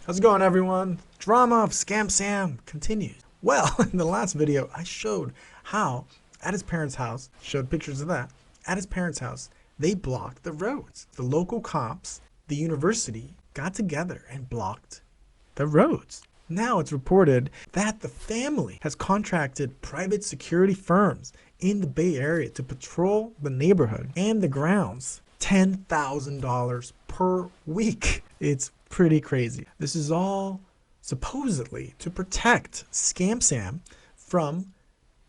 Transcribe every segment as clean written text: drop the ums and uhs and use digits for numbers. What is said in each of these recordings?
How's it going, everyone? Drama of Scam Sam continues. Well, in the last video, I showed how at his parents' house, showed pictures of that, at his parents' house, they blocked the roads. The local cops, the university, got together and blocked the roads. Now it's reported that the family has contracted private security firms in the Bay Area to patrol the neighborhood and the grounds. $10,000 per week. It's pretty crazy. This is all supposedly to protect Scam Sam from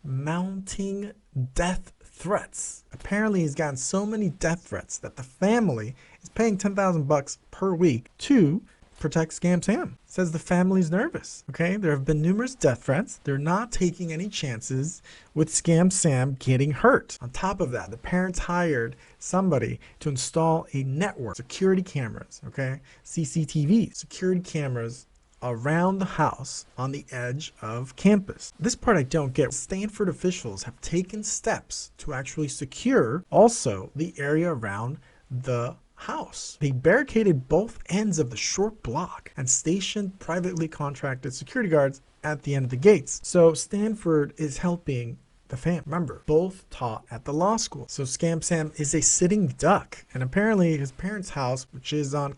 mounting death threats. Apparently he's gotten so many death threats that the family is paying $10,000 per week to protect Scam Sam. Says the family's nervous. Okay, there have been numerous death threats. They're not taking any chances with Scam Sam getting hurt. On top of that, the parents hired somebody to install a network, security cameras, okay, CCTV, security cameras around the house on the edge of campus. This part I don't get. Stanford officials have taken steps to actually secure also the area around the house. They barricaded both ends of the short block and stationed privately contracted security guards at the end of the gates. So Stanford is helping the fam. Remember, both taught at the law school. So Scam Sam is a sitting duck. And apparently his parents' house, which is on,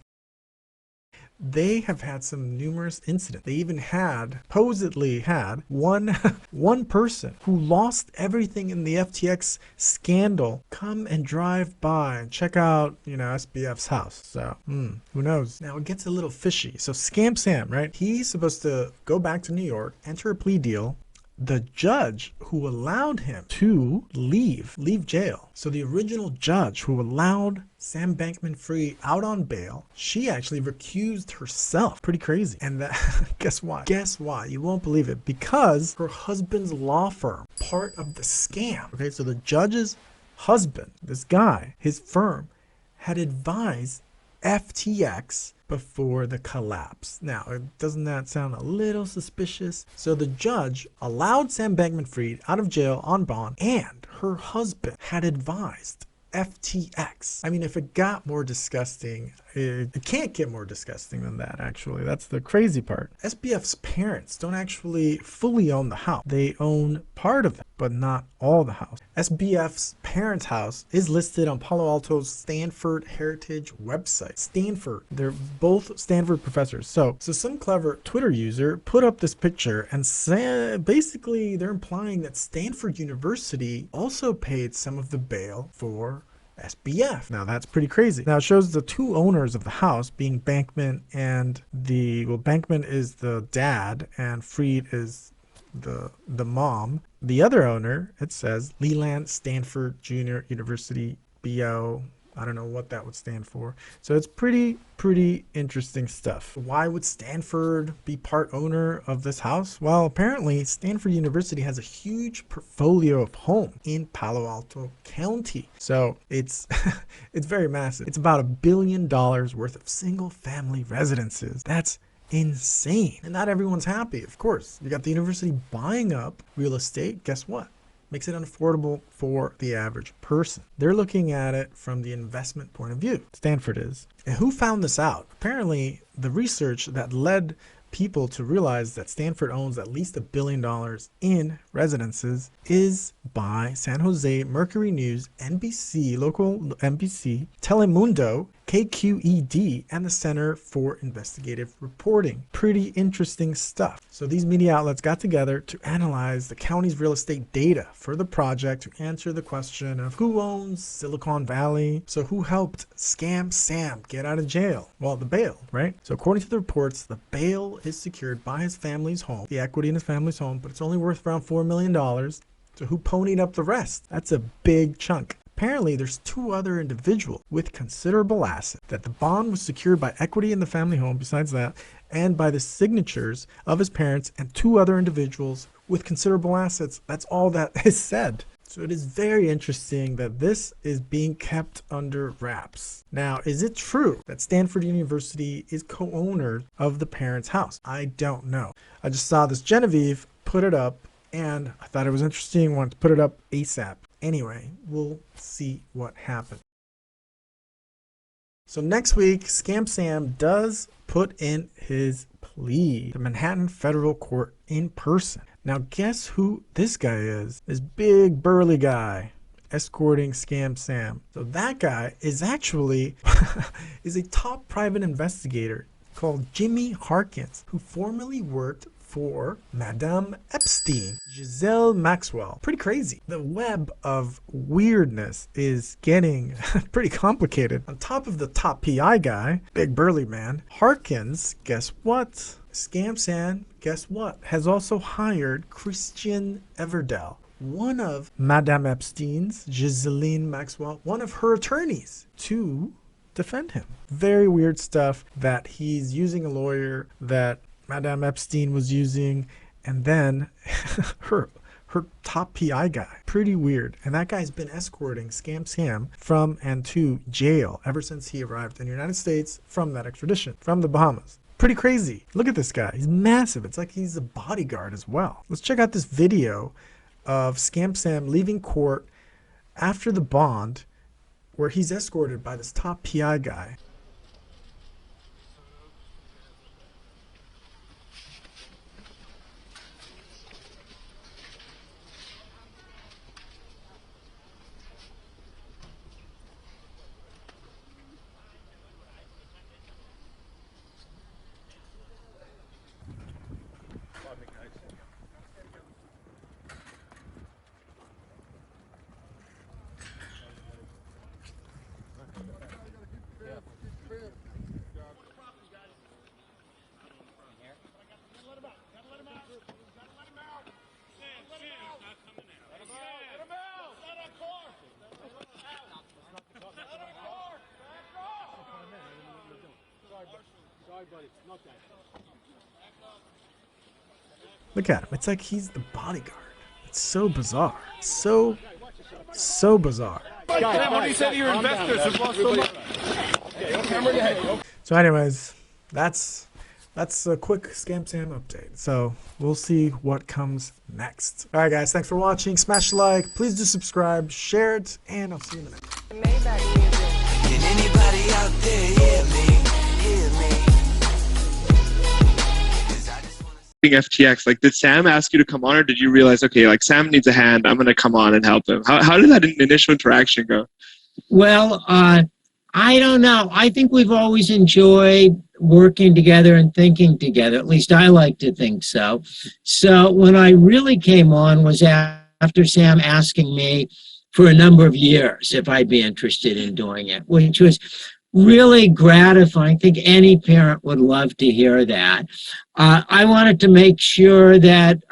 they have had some numerous incidents. They even supposedly had one person who lost everything in the FTX scandal come and drive by and check out, SBF's house. So, who knows? Now it gets a little fishy. So Scam Sam, right? He's supposed to go back to New York, enter a plea deal. The judge who allowed him to leave jail. So the original judge who allowed Sam Bankman Fried out on bail, she actually recused herself. Pretty crazy. And that, guess why? Guess why? You won't believe it. Because her husband's law firm, part of the scam. Okay, so the judge's husband, this guy, his firm, had advised FTX before the collapse. Now, doesn't that sound a little suspicious? So the judge allowed Sam Bankman Fried out of jail on bond, and her husband had advised FTX. I mean, if it got more disgusting, it can't get more disgusting than that, actually. That's the crazy part. SBF's parents don't actually fully own the house. They own part of it, but not all the house. SBF's parents' house is listed on Paulo Alto's Stanford Heritage website. Stanford, they're both Stanford professors. So some clever Twitter user put up this picture and said, basically they're implying that Stanford University also paid some of the bail for SBF. Now that's pretty crazy. Now it shows the two owners of the house being Bankman and Bankman is the dad and Fried is the mom. The other owner, it says Leland Stanford Junior University BO. I don't know what that would stand for. So it's pretty interesting stuff. Why would Stanford be part owner of this house? Well, apparently Stanford University has a huge portfolio of homes in Palo Alto County. So it's it's very massive. It's about $1 billion worth of single family residences. That's insane. And not everyone's happy, of course. You got the university buying up real estate. Guess what? Makes it unaffordable for the average person. They're looking at it from the investment point of view. Stanford is. And who found this out? Apparently, the research that led people to realize that Stanford owns at least $1 billion in residences is by San Jose Mercury News, NBC, local NBC, Telemundo, KQED, and the Center for Investigative Reporting. Pretty interesting stuff. So these media outlets got together to analyze the county's real estate data for the project to answer the question of who owns Silicon Valley. So who helped Scam Sam get out of jail? Well, the bail, right? So according to the reports, the bail is secured by his family's home, the equity in his family's home, but it's only worth around $4 million. So who ponied up the rest? That's a big chunk. Apparently, there's two other individuals with considerable assets. That the bond was secured by equity in the family home, besides that, and by the signatures of his parents and two other individuals with considerable assets. That's all that is said. So it is very interesting that this is being kept under wraps. Now, is it true that Stanford University is co-owner of the parents' house? I don't know. I just saw this Genevieve put it up, and I thought it was interesting. Wanted to put it up ASAP. Anyway, we'll see what happens. So next week, Scam Sam does put in his plead the Manhattan federal court in person. Now guess who this guy is? This big burly guy escorting Scam Sam. So that guy is actually is a top private investigator called Jimmy Harkins, who formerly worked for Madame Epstein, Giselle Maxwell. Pretty crazy. The web of weirdness is getting pretty complicated. On top of the top PI guy, big burly man, Harkins, guess what? Scam Sam, guess what? Has also hired Christian Everdell, one of Madame Epstein's, Ghislaine Maxwell, one of her attorneys, to defend him. Very weird stuff that he's using a lawyer that Madame Epstein was using, and then her top PI guy. Pretty weird. And that guy's been escorting Scam Sam from and to jail ever since he arrived in the United States from that extradition from the Bahamas. Pretty crazy. Look at this guy. He's massive. It's like he's a bodyguard as well. Let's check out this video of Scam Sam leaving court after the bond, where he's escorted by this top PI guy. Look at him. It's like he's the bodyguard. It's so bizarre. So bizarre. So anyways, that's a quick Scam Sam update. So we'll see what comes next. All right, guys. Thanks for watching. Smash the like. Please do subscribe, share it, and I'll see you in the next one. Can anybody out there hear me? FTX, like, did Sam ask you to come on, or did you realize, okay, like, Sam needs a hand, I'm going to come on and help him? How did that initial interaction go? Well, I don't know. I think we've always enjoyed working together and thinking together. At least I like to think so. So when I really came on was after Sam asking me for a number of years if I'd be interested in doing it, which was really gratifying. I think any parent would love to hear that. I wanted to make sure that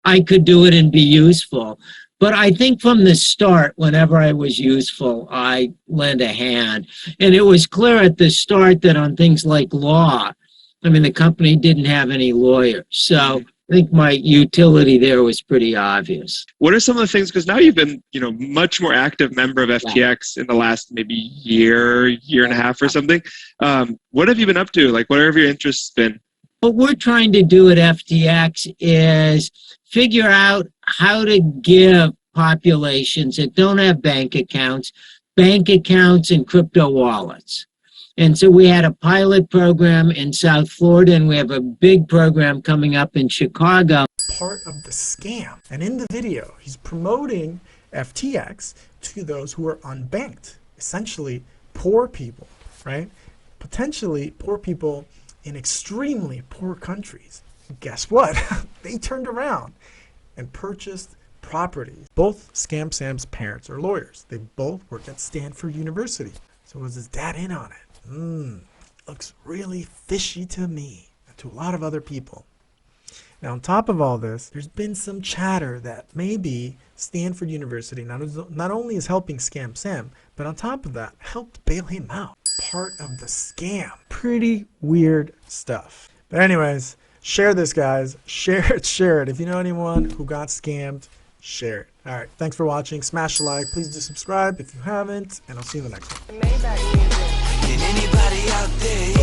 I could do it and be useful. But I think from the start, whenever I was useful, I lent a hand. And it was clear at the start that on things like law, I mean, the company didn't have any lawyers. So I think my utility there was pretty obvious. What are some of the things, because now you've been, much more active member of FTX in the last maybe year and a half or something. What have you been up to? Like, what have your interests been? What we're trying to do at FTX is figure out how to give populations that don't have bank accounts and crypto wallets. And so we had a pilot program in South Florida, and we have a big program coming up in Chicago. Part of the scam. And in the video, he's promoting FTX to those who are unbanked, essentially poor people, right? Potentially poor people in extremely poor countries. Guess what? They turned around and purchased properties. Both Scam Sam's parents are lawyers. They both work at Stanford University. So was his dad in on it? Looks really fishy to me, to a lot of other people. Now, on top of all this, there's been some chatter that maybe Stanford University not only is helping Scam Sam, but on top of that, helped bail him out. Part of the scam. Pretty weird stuff. But anyways, share this, guys. Share it. If you know anyone who got scammed, share it. All right, thanks for watching. Smash the like. Please do subscribe if you haven't, and I'll see you in the next one. Can anybody out there